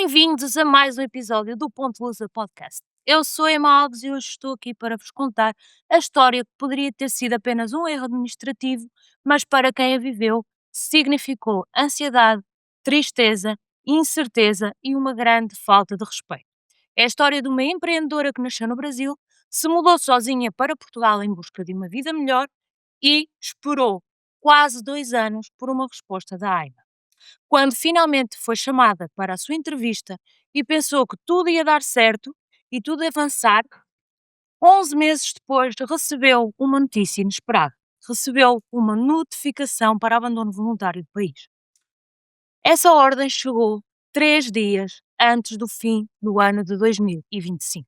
Bem-vindos a mais um episódio do Ponto Lusa Podcast. Eu sou a Emma Alves e hoje estou aqui para vos contar a história que poderia ter sido apenas um erro administrativo, mas para quem a viveu significou ansiedade, tristeza, incerteza e uma grande falta de respeito. É a história de uma empreendedora que nasceu no Brasil, se mudou sozinha para Portugal em busca de uma vida melhor e esperou quase 2 anos por uma resposta da AIMA. Quando finalmente foi chamada para a sua entrevista e pensou que tudo ia dar certo e tudo ia avançar, 11 meses depois recebeu uma notícia inesperada. Recebeu uma notificação para abandono voluntário do país. Essa ordem chegou 3 dias antes do fim do ano de 2025,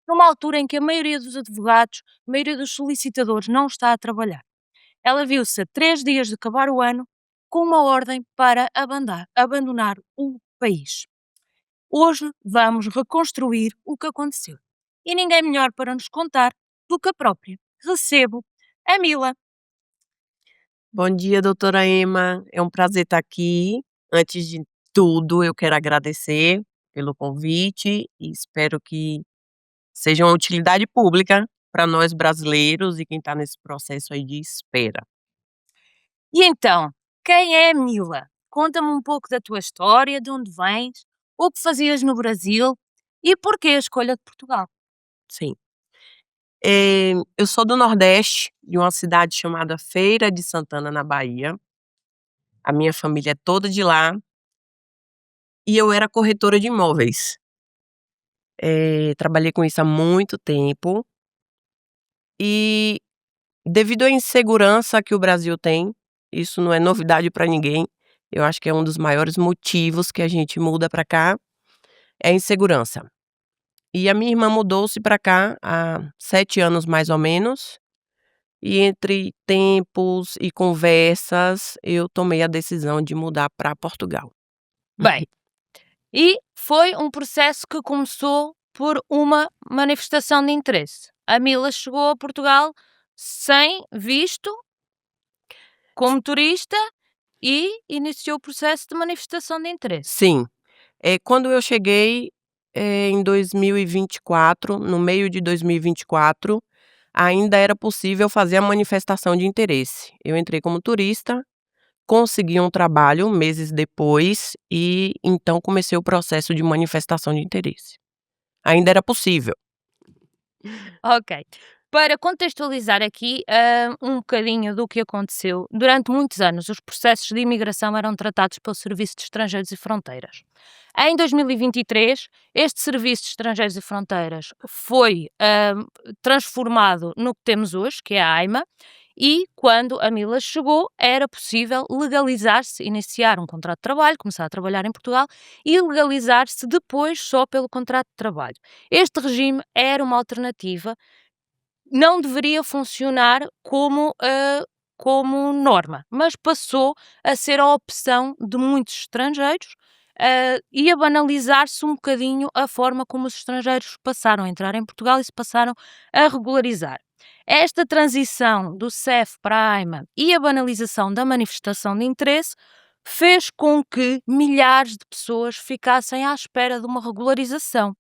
numa altura em que a maioria dos advogados, a maioria dos solicitadores não está a trabalhar. Ela viu-se a 3 dias de acabar o ano com uma ordem para abandonar o país. Hoje vamos reconstruir o que aconteceu. E ninguém melhor para nos contar do que a própria. Recebo a Mila. Bom dia, doutora Emma. É um prazer estar aqui. Antes de tudo, eu quero agradecer pelo convite e espero que seja uma utilidade pública para nós brasileiros e quem está nesse processo aí de espera. E então, quem é a Mila? Conta-me um pouco da tua história, de onde vens, o que fazias no Brasil e porquê a escolha de Portugal. Sim. Eu sou do Nordeste, de uma cidade chamada Feira de Santana, na Bahia. A minha família é toda de lá. E eu era corretora de imóveis. Trabalhei com isso há muito tempo. E devido à insegurança que o Brasil tem, isso não é novidade para ninguém. Eu acho que é um dos maiores motivos que a gente muda para cá, é a insegurança. E a minha irmã mudou-se para cá há 7 anos mais ou menos. E entre tempos e conversas, eu tomei a decisão de mudar para Portugal. Bem, e foi um processo que começou por uma manifestação de interesse. A Mila chegou a Portugal sem visto, como turista, e iniciou o processo de manifestação de interesse. Sim. Quando eu cheguei em 2024, no meio de 2024, ainda era possível fazer a manifestação de interesse. Eu entrei como turista, consegui um trabalho meses depois e então comecei o processo de manifestação de interesse. Ainda era possível. Ok. Para contextualizar aqui um bocadinho do que aconteceu, durante muitos anos os processos de imigração eram tratados pelo Serviço de Estrangeiros e Fronteiras. Em 2023, este Serviço de Estrangeiros e Fronteiras foi transformado no que temos hoje, que é a AIMA, e quando a Mila chegou era possível legalizar-se, iniciar um contrato de trabalho, começar a trabalhar em Portugal e legalizar-se depois só pelo contrato de trabalho. Este regime era uma alternativa, não deveria funcionar como norma, mas passou a ser a opção de muitos estrangeiros e a banalizar-se um bocadinho a forma como os estrangeiros passaram a entrar em Portugal e se passaram a regularizar. Esta transição do CEF para a AIMA e a banalização da manifestação de interesse fez com que milhares de pessoas ficassem à espera de uma regularização.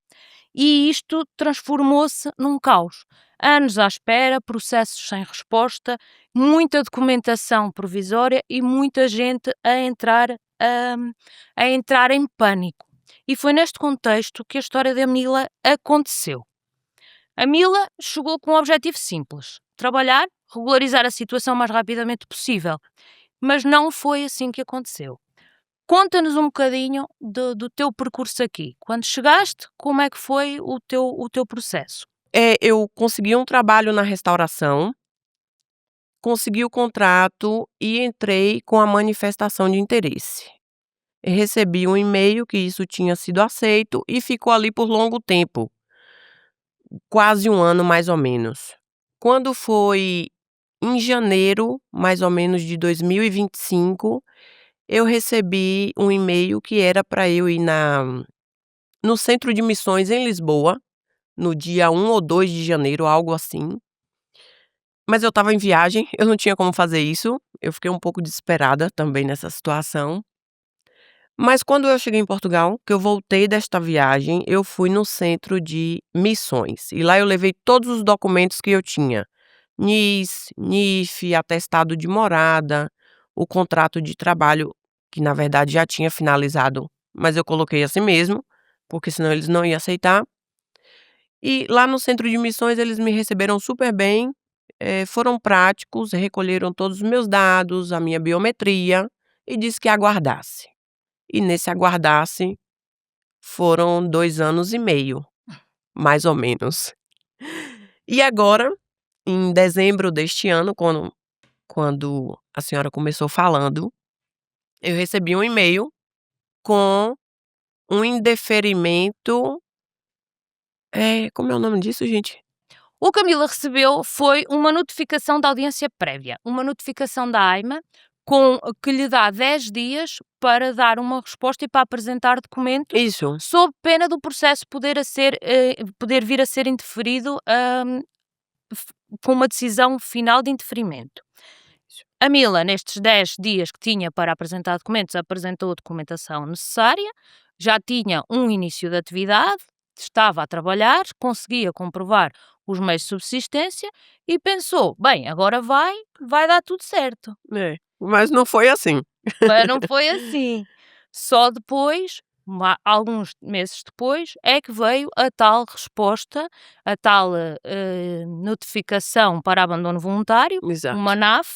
E isto transformou-se num caos. Anos à espera, processos sem resposta, muita documentação provisória e muita gente a entrar em pânico. E foi neste contexto que a história da Mila aconteceu. A Mila chegou com um objetivo simples: trabalhar, regularizar a situação o mais rapidamente possível. Mas não foi assim que aconteceu. Conta-nos um bocadinho do teu percurso aqui. Quando chegaste, como é que foi o teu processo? Eu consegui um trabalho na restauração, consegui o contrato e entrei com a manifestação de interesse. Recebi um e-mail que isso tinha sido aceito e ficou ali por longo tempo, quase 1 ano mais ou menos. Quando foi em janeiro, mais ou menos de 2025, eu recebi um e-mail que era para eu ir no Centro de Missões em Lisboa, no dia 1 ou 2 de janeiro, algo assim. Mas eu estava em viagem, eu não tinha como fazer isso. Eu fiquei um pouco desesperada também nessa situação. Mas quando eu cheguei em Portugal, que eu voltei desta viagem, eu fui no centro de missões. E lá eu levei todos os documentos que eu tinha. NIS, NIF, atestado de morada, o contrato de trabalho, que na verdade já tinha finalizado, mas eu coloquei assim mesmo, porque senão eles não iam aceitar. E lá no centro de missões eles me receberam super bem, foram práticos, recolheram todos os meus dados, a minha biometria e disse que aguardasse. E nesse aguardasse foram 2 anos e meio, mais ou menos. E agora, em dezembro deste ano, quando a senhora começou falando, eu recebi um e-mail com um indeferimento, como é o nome disso, gente? O que a Camila recebeu foi uma notificação da audiência prévia, uma notificação da AIMA que lhe dá 10 dias para dar uma resposta e para apresentar documentos, Isso, sob pena do processo poder vir a ser indeferido, com uma decisão final de indeferimento. A Mila, nestes 10 dias que tinha para apresentar documentos, apresentou a documentação necessária, já tinha um início de atividade, estava a trabalhar, conseguia comprovar os meios de subsistência e pensou: bem, agora vai dar tudo certo. mas não foi assim. Mas não foi assim. Só depois, alguns meses depois, é que veio a tal resposta, a tal notificação para abandono voluntário, Exato, uma NAV,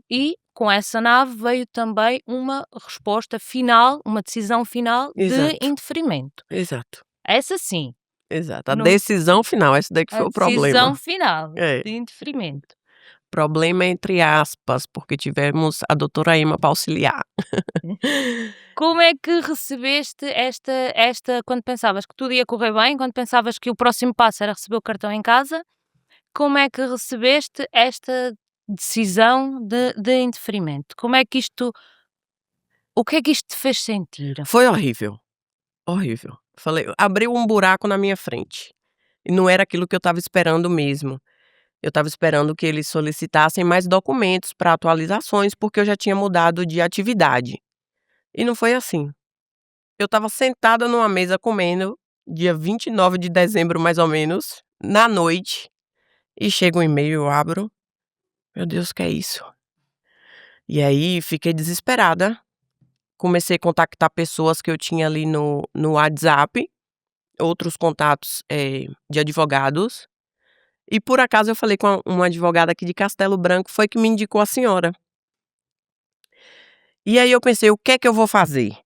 e com essa NAV veio também uma resposta final, uma decisão final de exato, indeferimento. exato, Essa sim, exato. A não, decisão final, esse daí que a foi o decisão problema. final É, de indeferimento. problema entre aspas, porque tivemos a doutora Ema para auxiliar. Como é que recebeste esta quando pensavas que tudo ia correr bem, quando pensavas que o próximo passo era receber o cartão em casa, como é que recebeste esta decisão de indeferimento? O que é que isto te fez sentir? Foi horrível, horrível. Falei, abriu um buraco na minha frente, e não era aquilo que eu estava esperando mesmo. Eu estava esperando que eles solicitassem mais documentos para atualizações, porque eu já tinha mudado de atividade. E não foi assim. Eu estava sentada numa mesa comendo, dia 29 de dezembro mais ou menos, na noite, e chega um e-mail, eu abro, meu Deus, o que é isso? E aí fiquei desesperada, comecei a contactar pessoas que eu tinha ali no WhatsApp, outros contatos, de advogados, e por acaso eu falei com uma advogada aqui de Castelo Branco, foi que me indicou a senhora. E aí eu pensei: "O que é que eu vou fazer?".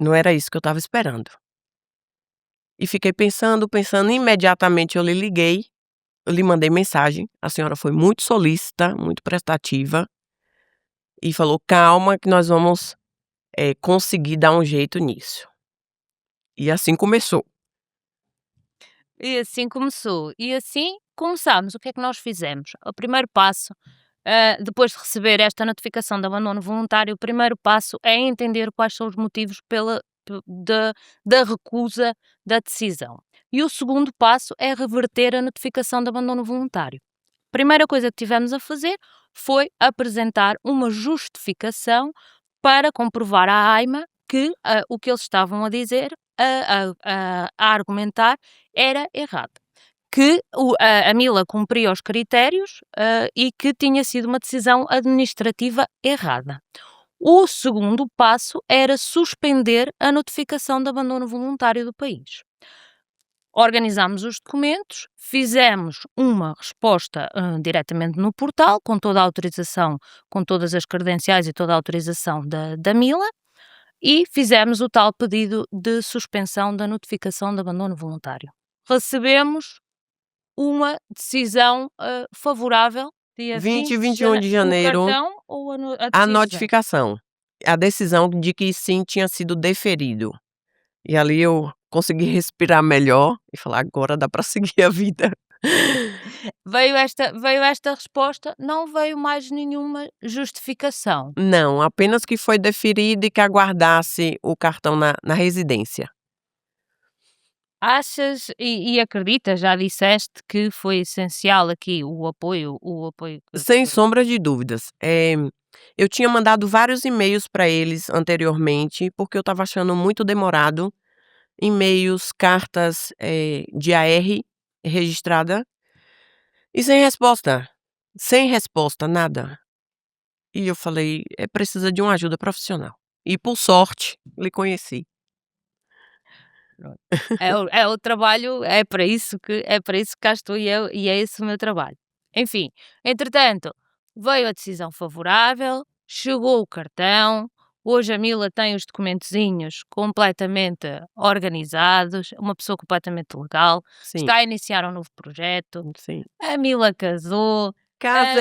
Não era isso que eu estava esperando. E fiquei pensando, pensando, imediatamente eu lhe liguei, eu lhe mandei mensagem, a senhora foi muito solícita, muito prestativa, e falou: "Calma que nós vamos, conseguir dar um jeito nisso". E assim começou. E assim começou. E assim começámos. O que é que nós fizemos? O primeiro passo, depois de receber esta notificação de abandono voluntário, o primeiro passo é entender quais são os motivos da recusa da decisão. E o segundo passo é reverter a notificação de abandono voluntário. A primeira coisa que tivemos a fazer foi apresentar uma justificação para comprovar à AIMA que o que eles estavam a dizer, a argumentar, era errado. Que a Mila cumpria os critérios e que tinha sido uma decisão administrativa errada. O segundo passo era suspender a notificação de abandono voluntário do país. Organizámos os documentos, fizemos uma resposta diretamente no portal, com toda a autorização, com todas as credenciais e toda a autorização da Mila, e fizemos o tal pedido de suspensão da notificação de abandono voluntário. Recebemos uma decisão favorável, dia 20 e 20 de 21 de o janeiro, cartão ou a a decisão? notificação, a decisão de que sim tinha sido deferido. E ali eu consegui respirar melhor e falar: "Agora dá para seguir a vida". Veio esta resposta, não veio mais nenhuma justificação. Não, apenas que foi deferido e que aguardasse o cartão na residência. Achas e acreditas, já disseste que foi essencial aqui o apoio Sem que sombra de dúvidas. Eu tinha mandado vários e-mails para eles anteriormente, porque eu estava achando muito demorado, e-mails, cartas, de AR registrada, e sem resposta, nada. E eu falei: precisa de uma ajuda profissional". E por sorte, lhe conheci. pronto, é o trabalho, é para isso que cá estou e é esse o meu trabalho. Enfim, entretanto, veio a decisão favorável, chegou o cartão, hoje a Mila tem os documentozinhos completamente organizados, uma pessoa completamente legal, Sim, está a iniciar um novo projeto, sim. a Mila casou, a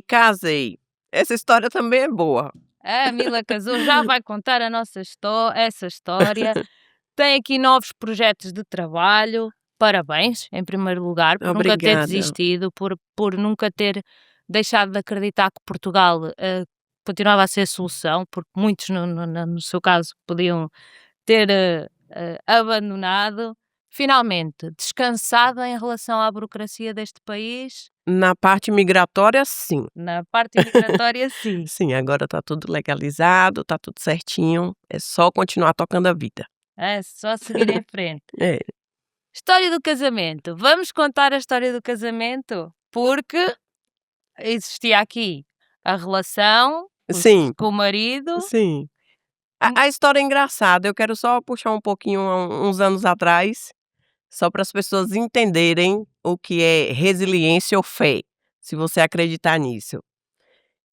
Casei. Essa história também é boa. a Mila casou, já vai contar essa história. Tem aqui novos projetos de trabalho. Parabéns, em primeiro lugar, por nunca ter Obrigada. desistido, por nunca ter deixado de acreditar que Portugal continuava a ser a solução, porque muitos, no seu caso, podiam ter abandonado. Finalmente, descansada em relação à burocracia deste país, Na parte migratória, sim. na parte imigratória, sim. Sim, agora tá tudo legalizado, tá tudo certinho, é só continuar tocando a vida. É só seguir em frente. É. História do casamento. Vamos contar a história do casamento? Porque existia aqui a relação Sim, com o marido. sim. Hum, A história é engraçada, eu quero só puxar um pouquinho uns anos atrás, só para as pessoas entenderem o que é resiliência ou fé, se você acreditar nisso.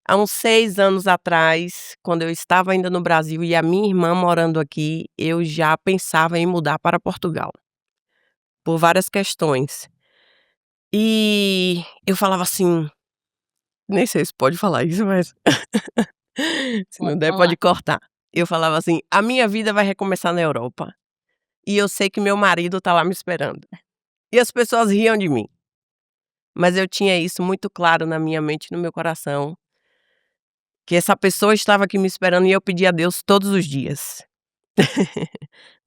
Há uns 6 anos atrás, quando eu estava ainda no Brasil e a minha irmã morando aqui, eu já pensava em mudar para Portugal, por várias questões. E eu falava assim, nem sei se pode falar isso, mas se não Pode der falar. pode cortar. Eu falava assim: "A minha vida vai recomeçar na Europa, e eu sei que meu marido tá lá me esperando". E as pessoas riam de mim, mas eu tinha isso muito claro na minha mente e no meu coração, que essa pessoa estava aqui me esperando e eu pedia a Deus todos os dias.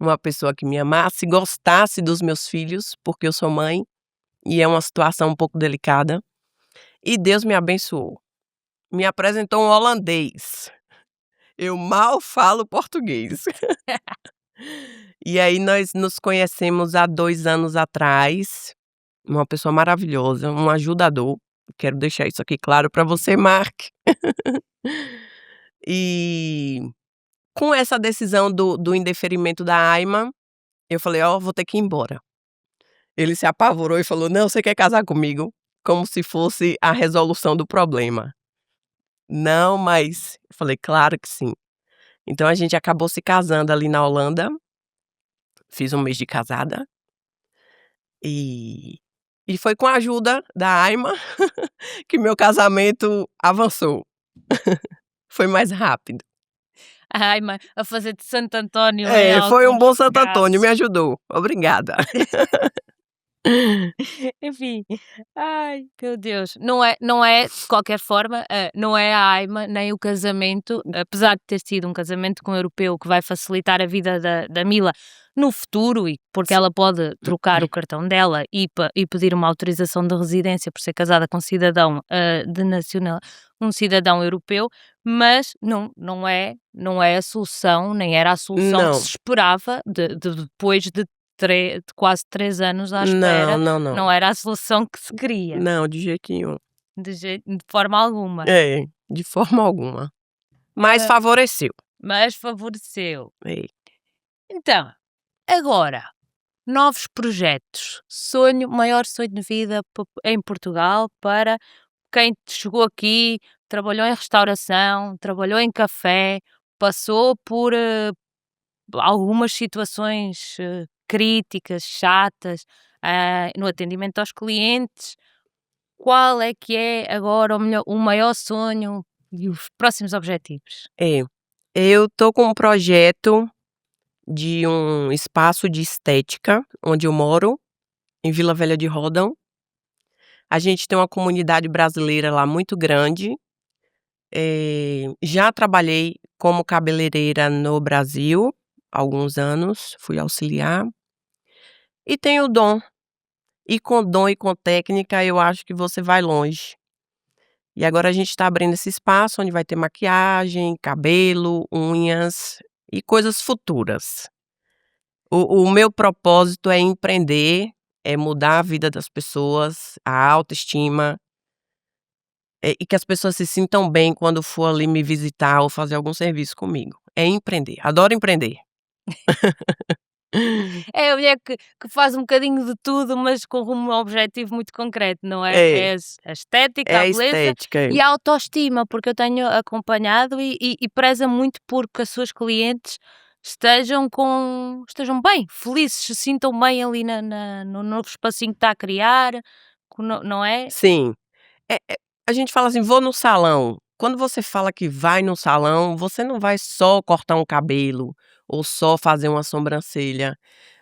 Uma pessoa que me amasse, gostasse dos meus filhos, porque eu sou mãe, e é uma situação um pouco delicada, e Deus me abençoou. Me apresentou um holandês. Eu mal falo português. E aí nós nos conhecemos há 2 anos atrás, uma pessoa maravilhosa, um ajudador, quero deixar isso aqui claro para você, Mark. E com essa decisão do indeferimento da Aima, eu falei: "Ó, vou ter que ir embora". Ele se apavorou e falou: "Não, você quer casar comigo?", como se fosse a resolução do problema. "Não, mas", eu falei: "Claro que sim". Então a gente acabou se casando ali na Holanda, fiz 1 mês de casada, e foi com a ajuda da Aima que meu casamento avançou. Foi mais rápido. Ai, a fazer de Santo António em Foi um alguns bom Santo Antônio, me casos. ajudou. Obrigada. Enfim, ai, meu Deus, não é de qualquer forma, não é a AIMA nem o casamento, apesar de ter sido um casamento com um europeu que vai facilitar a vida da Mila no futuro, e porque ela pode trocar o cartão dela e pedir uma autorização de residência por ser casada com um cidadão, um cidadão europeu, mas não é a solução, nem era a solução que se Não, esperava depois de quase 3 anos à não, espera, não, não. não era a solução que se queria, Não, de jeito nenhum. de forma alguma. De forma alguma. Mas Ah, favoreceu. mas favoreceu. É. Então, agora, novos projetos. Maior sonho de vida em Portugal para quem chegou aqui, trabalhou em restauração, trabalhou em café, passou por algumas situações críticas, chatas, no atendimento aos clientes. Qual é que é agora o maior sonho e os próximos objetivos? É. Eu tô com um projeto de um espaço de estética, onde eu moro, em Vila Velha de Ródão. A gente tem uma comunidade brasileira lá muito grande. Já trabalhei como cabeleireira no Brasil, há alguns anos, fui auxiliar. e tem o dom. E com dom e com técnica, eu acho que você vai longe. E agora a gente está abrindo esse espaço onde vai ter maquiagem, cabelo, unhas e coisas futuras. O meu propósito é empreender, é mudar a vida das pessoas, a autoestima, e que as pessoas se sintam bem quando for ali me visitar ou fazer algum serviço comigo. É empreender, adoro empreender. É a mulher que faz um bocadinho de tudo, mas com um objetivo muito concreto, não é? É, É a estética, é a a beleza estética, é. e a autoestima, porque eu tenho acompanhado e preza muito porque as suas clientes estejam bem, felizes, se sintam bem ali no novo espacinho que está a criar, não é? Sim. A gente fala assim: "Vou no salão". Quando você fala que vai no salão, você não vai só cortar um cabelo ou só fazer uma sobrancelha.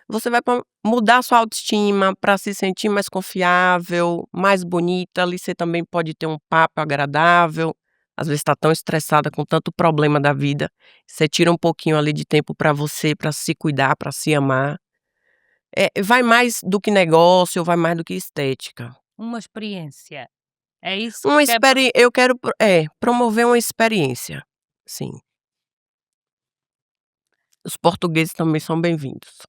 Você vai pra mudar sua autoestima, para se sentir mais confiável, mais bonita. Ali você também pode ter um papo agradável. Às vezes está tão estressada com tanto problema da vida, você tira um pouquinho ali de tempo para você, para se cuidar, para se amar. Vai mais do que negócio, vai mais do que estética. Uma experiência. É isso Uma que é. Eu quero promover uma experiência, sim. Os portugueses também são bem-vindos.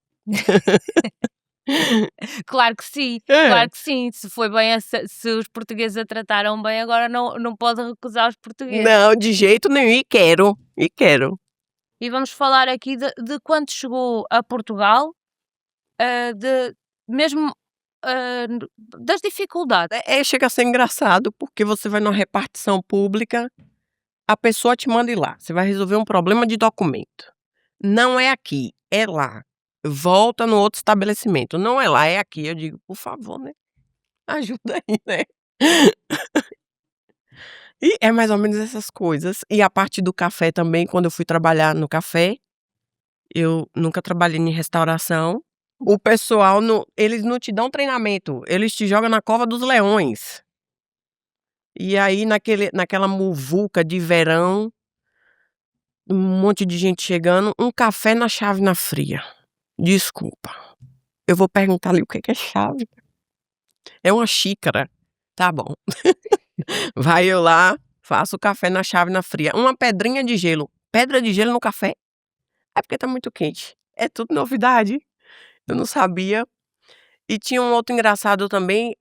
Claro que sim, É. claro que sim. Se foi bem se os portugueses a trataram bem, agora não pode recusar os portugueses. Não, de jeito nenhum, e quero, e quero. E vamos falar aqui de quando chegou a Portugal, de mesmo, das dificuldades. Chega a ser engraçado, porque você vai numa repartição pública, a pessoa te manda ir lá, você vai resolver um problema de documento. Não é aqui, é lá. Volta no outro estabelecimento, não é lá, é aqui. Eu digo: "Por favor, né, ajuda aí, né". E é mais ou menos essas coisas. E a parte do café também, quando eu fui trabalhar no café, eu nunca trabalhei em restauração. O pessoal eles não te dão treinamento, eles te jogam na cova dos leões. E aí naquela muvuca de verão, um monte de gente chegando, um café na chávena fria. Desculpa, eu vou perguntar ali o que é chave. É uma xícara. Tá bom. Vai eu lá, faço o café na chávena fria. Uma pedrinha de gelo. Pedra de gelo no café? É porque tá muito quente. É tudo novidade. Eu não sabia. E tinha um outro engraçado também,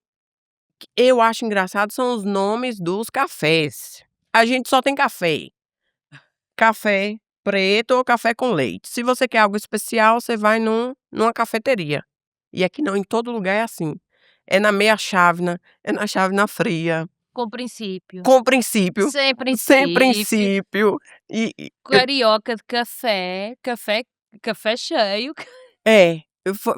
que eu acho engraçado, são os nomes dos cafés. A gente só tem café. Café preto ou café com leite. Se você quer algo especial, você vai numa cafeteria. E aqui não, em todo lugar é assim. É na meia chávena, é na chávena fria, Com princípio, com princípio, sem sem princípio, princípio. E eu carioca de café cheio.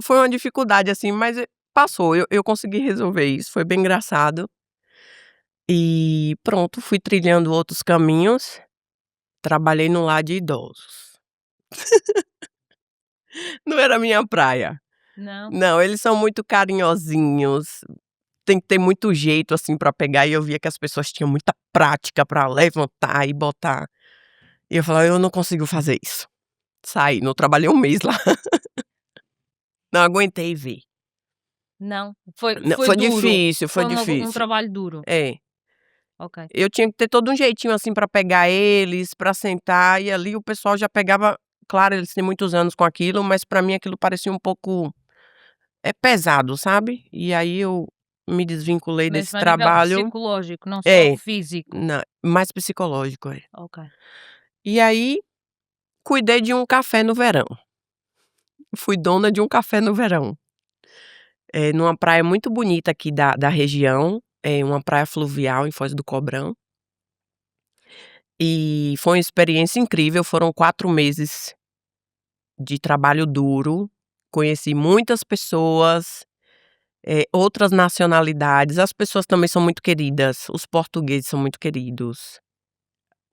foi uma dificuldade, assim, mas passou, eu consegui resolver isso, foi bem engraçado. E pronto, fui trilhando outros caminhos, trabalhei no lar de idosos. Não era a minha praia. Não, Não, eles são muito carinhosinhos, tem que ter muito jeito, assim, pra pegar, e eu via que as pessoas tinham muita prática pra levantar e botar. E eu falava: "Eu não consigo fazer isso". Saí, não trabalhei um mês lá, não aguentei ver. não, foi Não, foi duro, foi foi um difícil. trabalho duro. É. Ok, Eu tinha que ter todo um jeitinho, assim, pra pegar eles, pra sentar, e ali o pessoal já pegava, claro, eles têm muitos anos com aquilo, mas pra mim aquilo parecia um pouco, pesado, sabe. E aí eu me desvinculei desse mesmo a nível trabalho. psicológico, não só É, físico. mais psicológico, é. Ok. E aí, cuidei de um café no verão, fui dona de um café no verão, numa praia muito bonita aqui da região, uma praia fluvial em Foz do Cobrão. E foi uma experiência incrível, foram 4 meses de trabalho duro, conheci muitas pessoas, outras nacionalidades, as pessoas também são muito queridas, os portugueses são muito queridos,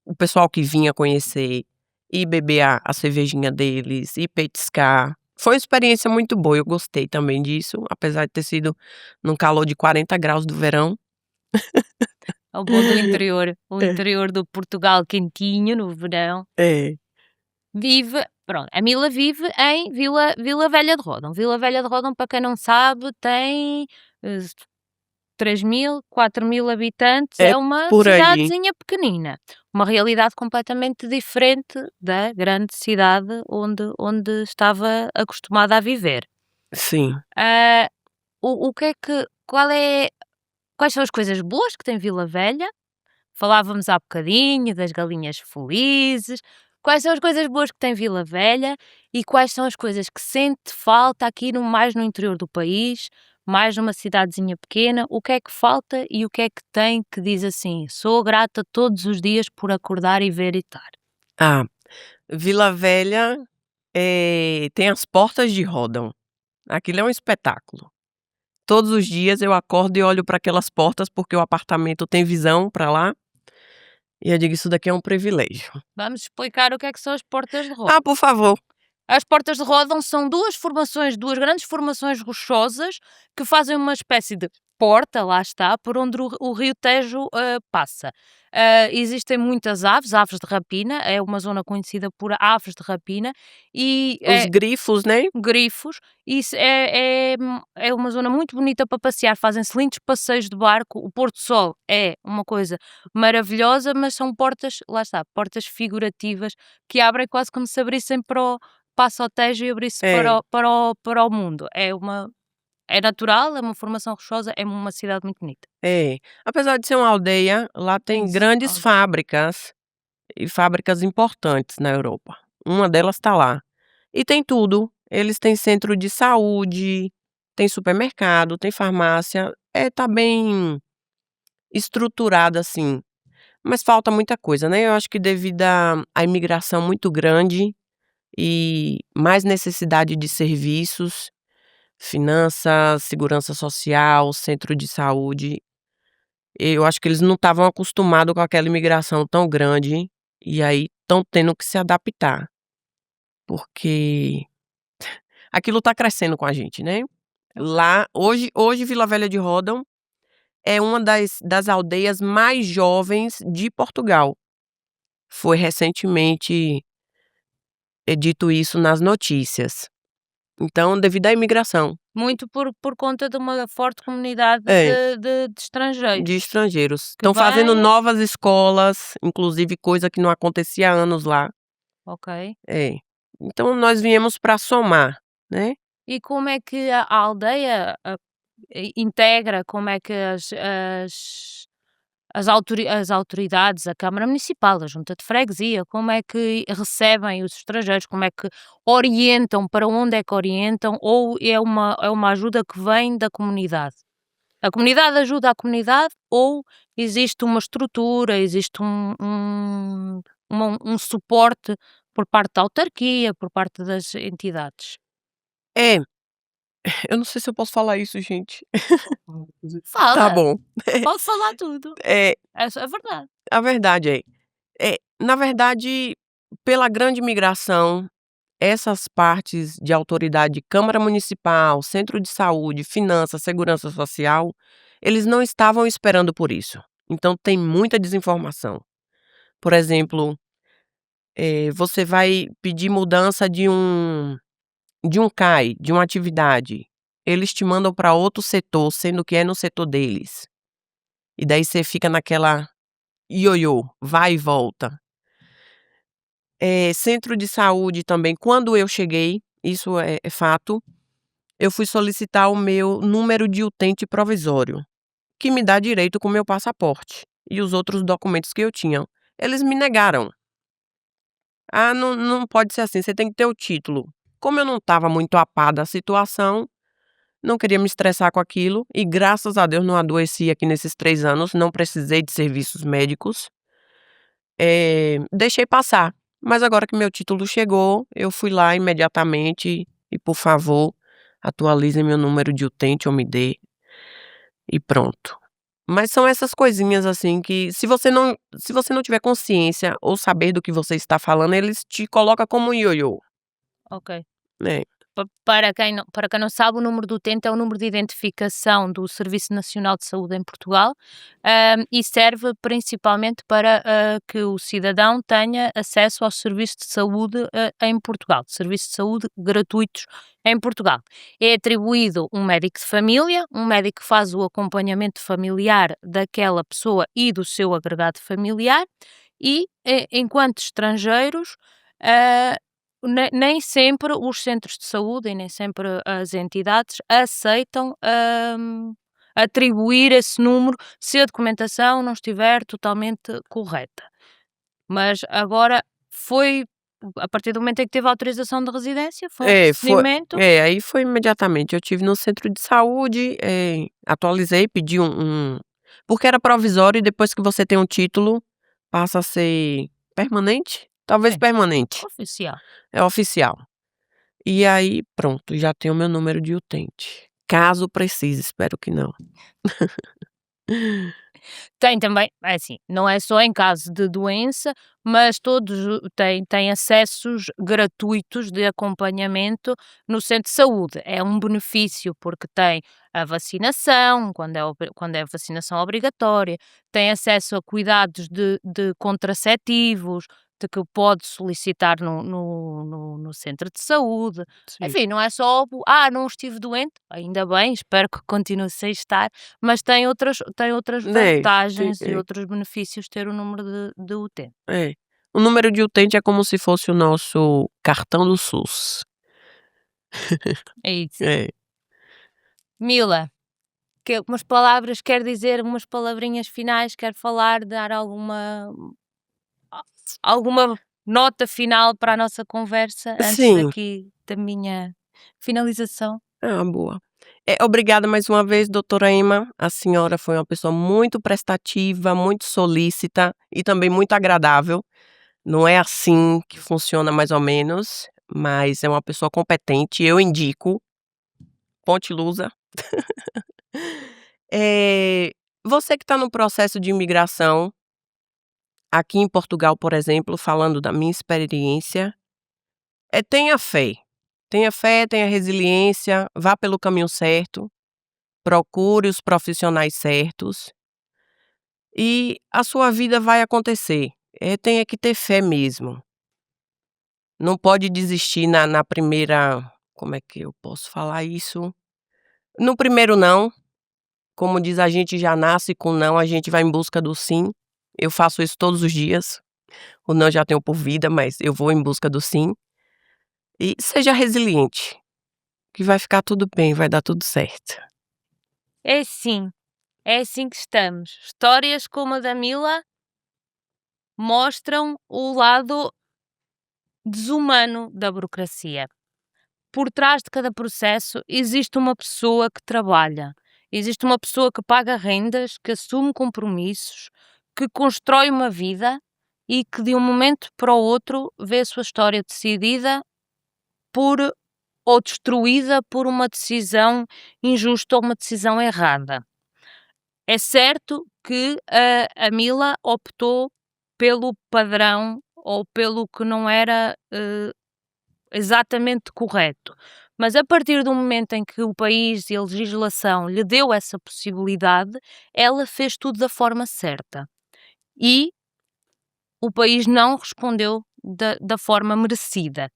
o pessoal que vinha conhecer, e beber a cervejinha deles, e petiscar. Foi uma experiência muito boa, eu gostei também disso, apesar de ter sido num calor de 40 graus do verão. Ao bom do interior, o É, interior do Portugal quentinho no verão. é. Vive Pronto, a Mila vive em Vila Velha de Ródão. Vila Velha de Ródão, para quem não sabe, tem 3.000, 4.000 habitantes, É é uma por aí. cidadezinha pequenina, uma realidade completamente diferente da grande cidade onde estava acostumada a viver. Sim. Ah, o que é que quais são as coisas boas que tem Vila Velha? Falávamos há bocadinho das galinhas felizes. Quais são as coisas boas que tem Vila Velha e quais são as coisas que sente falta aqui mais no interior do país, mais numa cidadezinha pequena? O que é que falta e o que é que tem que diz assim: sou grata todos os dias por acordar e ver e estar? Ah, Vila Velha, tem as portas de Ródão. Aquilo é um espetáculo. Todos os dias eu acordo e olho para aquelas portas, porque o apartamento tem visão para lá, e eu digo: "Isso daqui é um privilégio". Vamos explicar o que é que são as portas de Roma. Ah, por favor. As Portas de Ródão são duas grandes formações rochosas que fazem uma espécie de porta, lá está, por onde o rio Tejo passa. Existem muitas aves de rapina, é uma zona conhecida por aves de rapina e Os grifos, né? grifos. Isso é uma zona muito bonita para passear, fazem-se lindos passeios de barco. O Porto Sol é uma coisa maravilhosa, mas são portas, lá está, portas figurativas que abrem quase como se abrissem passa ao Tejo e abrisse É, para o mundo. É natural, é uma formação rochosa, é uma cidade muito bonita. é. Apesar de ser uma aldeia, lá tem Ex grandes fábricas, e fábricas importantes na Europa. Uma delas está lá. E tem tudo. Eles têm centro de saúde, tem supermercado, tem farmácia. Tá bem estruturado, assim. Mas falta muita coisa, né, eu acho que devido à imigração muito grande e mais necessidade de serviços, finanças, segurança social, centro de saúde, eu acho que eles não estavam acostumados com aquela imigração tão grande, e aí estão tendo que se adaptar, porque aquilo está crescendo com a gente, né. Lá hoje Vila Velha de Ródão é uma das aldeias mais jovens de Portugal. Foi recentemente dito isso nas notícias. Então, devido à imigração. Muito por conta de uma forte comunidade É, de de estrangeiros estrangeiros. que Estão fazendo vêm. novas escolas, inclusive coisa que não acontecia há anos lá. Ok. É. Então nós viemos para somar, né. E como é que a aldeia integra, como é que as autoridades, a Câmara Municipal, a Junta de Freguesia, como é que recebem os estrangeiros, como é que orientam, para onde é que orientam, ou é uma ajuda que vem da comunidade? A comunidade ajuda a comunidade ou existe uma estrutura, existe um suporte por parte da autarquia, por parte das entidades? É, eu não sei se eu posso falar isso, gente. Tá Fala, bom. pode falar tudo, É, essa é a verdade. a verdade na verdade, pela grande migração, essas partes de autoridade, Câmara Municipal, Centro de Saúde, Finanças, Segurança Social, eles não estavam esperando por isso. Então tem muita desinformação. Por exemplo, você vai pedir mudança de um CAI, de uma atividade, eles te mandam para outro setor, sendo que é no setor deles. E daí você fica naquela ioiô, vai e volta. Centro de saúde também, quando eu cheguei, isso é fato, eu fui solicitar o meu número de utente provisório, que me dá direito com o meu passaporte e os outros documentos que eu tinha. Eles me negaram. "Ah, não pode ser assim, você tem que ter o título". Como eu não estava muito a par da situação, não queria me estressar com aquilo e graças a Deus não adoeci aqui nesses 3 anos, não precisei de serviços médicos, deixei passar. Mas agora que meu título chegou, eu fui lá imediatamente e, por favor, atualize meu número de utente ou me dê, e pronto. Mas são essas coisinhas, assim, que se você não tiver consciência ou saber do que você está falando, eles te coloca como um ioiô, Ok. né. Para quem não sabe, o número do utente é o número de identificação do Serviço Nacional de Saúde em Portugal, e serve principalmente para que o cidadão tenha acesso ao serviço de saúde em Portugal, serviços de saúde gratuitos em Portugal. É atribuído um médico de família, um médico que faz o acompanhamento familiar daquela pessoa e do seu agregado familiar, e enquanto estrangeiros, nem sempre os centros de saúde e nem sempre as entidades aceitam atribuir esse número se a documentação não estiver totalmente correta. Mas agora foi, a partir do momento em que teve a autorização de residência, foi um procedimento. Aí foi imediatamente. Eu tive no centro de saúde, atualizei, pedi porque era provisório e depois que você tem um título, passa a ser permanente? Talvez Sim. permanente. Oficial. É oficial. E aí, pronto, já tenho meu número de utente. Caso precise, espero que não. Tem também, é assim, não é só em caso de doença, mas todos têm acessos gratuitos de acompanhamento no centro de saúde. É um benefício porque tem a vacinação, quando é vacinação obrigatória, tem acesso a cuidados de contraceptivos, de que pode solicitar no centro de saúde. Sim. Enfim, não é só, não estive doente, ainda bem, espero que continue sem estar, mas tem outras vantagens e outros benefícios ter o número de utente. É. O número de utente é como se fosse o nosso cartão do SUS. É isso. É. Mila, umas palavras, quer dizer umas palavrinhas finais, quer falar, dar alguma nota final para a nossa conversa antes Sim. daqui da minha finalização? Boa. Obrigada mais uma vez, doutora Emma. A senhora foi uma pessoa muito prestativa, muito solícita e também muito agradável. Não é assim que funciona mais ou menos, mas é uma pessoa competente, eu indico. Ponte Lusa. Você que está no processo de imigração, aqui em Portugal, por exemplo, falando da minha experiência, tenha fé. Tenha fé, tenha resiliência, vá pelo caminho certo, procure os profissionais certos e a sua vida vai acontecer. Tenha que ter fé mesmo. Não pode desistir na primeira, como é que eu posso falar isso? No primeiro não, como diz, a gente já nasce com não, a gente vai em busca do sim. Eu faço isso todos os dias. O não já tenho por vida, mas eu vou em busca do sim. E seja resiliente, que vai ficar tudo bem, vai dar tudo certo. É assim que estamos. Histórias como a da Mila mostram o lado desumano da burocracia. Por trás de cada processo existe uma pessoa que trabalha, existe uma pessoa que paga rendas, que assume compromissos, que constrói uma vida e que de um momento para o outro vê a sua história decidida ou destruída por uma decisão injusta ou uma decisão errada. É certo que a Mila optou pelo padrão ou pelo que não era exatamente correto. Mas a partir do momento em que o país e a legislação lhe deu essa possibilidade, ela fez tudo da forma certa. E o país não respondeu da forma merecida.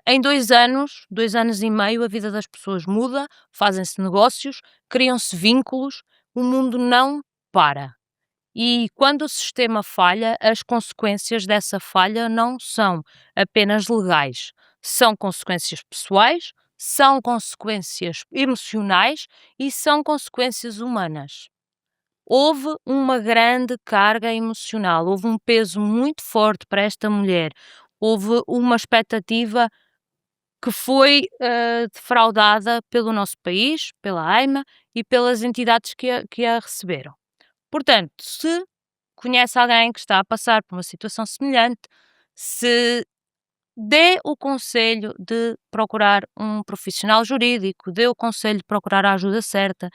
Em 2 anos, 2 anos e meio, a vida das pessoas muda, fazem-se negócios, criam-se vínculos, o mundo não para. E quando o sistema falha, as consequências dessa falha não são apenas legais, são consequências pessoais, são consequências emocionais e são consequências humanas. Houve uma grande carga emocional, houve um peso muito forte para esta mulher, houve uma expectativa que foi defraudada pelo nosso país, pela AIMA e pelas entidades que a receberam. Portanto, se conhece alguém que está a passar por uma situação semelhante, se dê o conselho de procurar um profissional jurídico, dê o conselho de procurar a ajuda certa,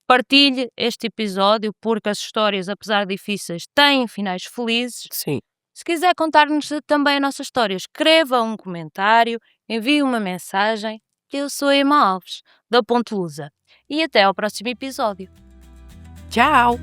partilhe este episódio porque as histórias, apesar de difíceis, têm finais felizes. Sim. Se quiser contar-nos também a nossa história, escreva um comentário, envie uma mensagem. Eu sou a Emma Alves, da Ponte Lusa. E até ao próximo episódio. Tchau!